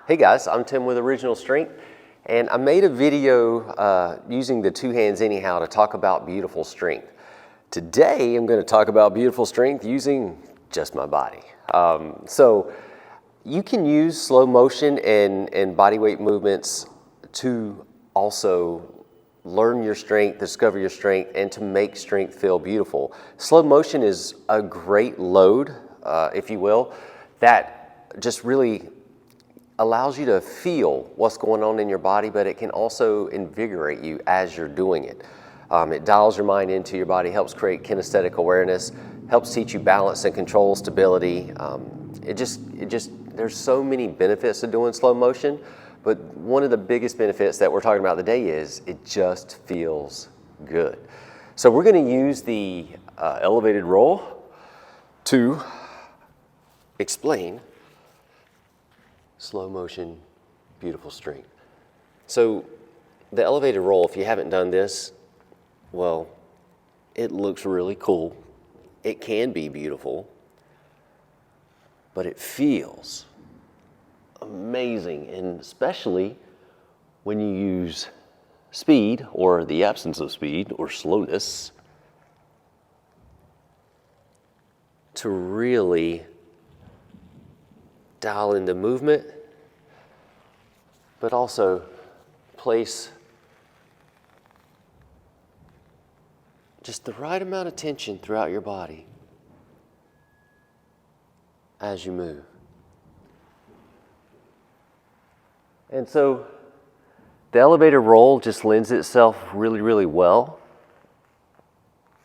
Hey guys, I'm Tim with Original Strength, and I made a video using the two hands anyhow to talk about beautiful strength. Today I'm going to talk about beautiful strength using just my body. So you can use slow motion and body weight movements to also learn your strength, discover your strength, and to make strength feel beautiful. Slow motion is a great load, if you will, that just really allows you to feel what's going on in your body, but it can also invigorate you as you're doing it. It dials your mind into your body, helps create kinesthetic awareness, helps teach you balance and control, stability. There's so many benefits to doing slow motion, but one of the biggest benefits that we're talking about today is it just feels good. So we're going to use the elevated roll to explain slow motion, beautiful strength. So the elevated roll, if you haven't done this, well, it looks really cool. It can be beautiful, but it feels amazing, and especially when you use speed or the absence of speed or slowness to really dial in the movement, but also place just the right amount of tension throughout your body as you move. And so the elevator roll just lends itself really, really well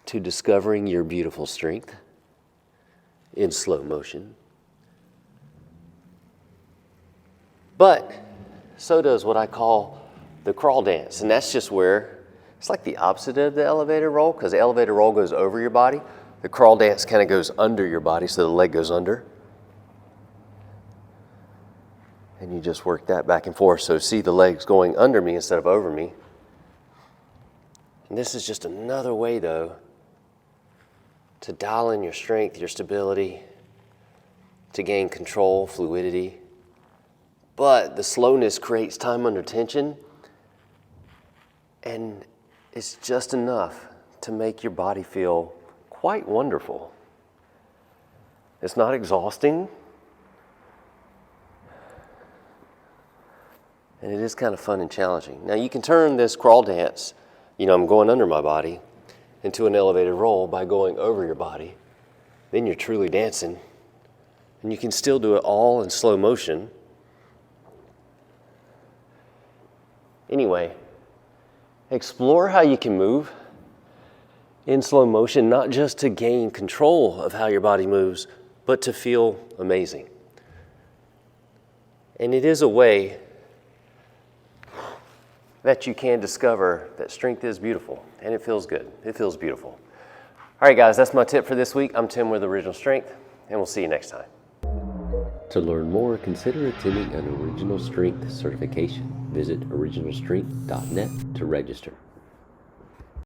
to discovering your beautiful strength in slow motion. But so does what I call the crawl dance, and that's just where it's like the opposite of the elevator roll, because the elevator roll goes over your body. The crawl dance kind of goes under your body, so the leg goes under. And you just work that back and forth. So see the legs going under me instead of over me. And this is just another way, though, to dial in your strength, your stability, to gain control, fluidity. But the slowness creates time under tension, and it's just enough to make your body feel quite wonderful. It's not exhausting, and it is kind of fun and challenging. Now you can turn this crawl dance, I'm going under my body, into an elevated roll by going over your body. Then you're truly dancing, and you can still do it all in slow motion. Anyway, explore how you can move in slow motion, not just to gain control of how your body moves, but to feel amazing. And it is a way that you can discover that strength is beautiful, and it feels good. It feels beautiful. All right, guys, that's my tip for this week. I'm Tim with Original Strength, and we'll see you next time. To learn more, consider attending an Original Strength certification. Visit originalstrength.net to register.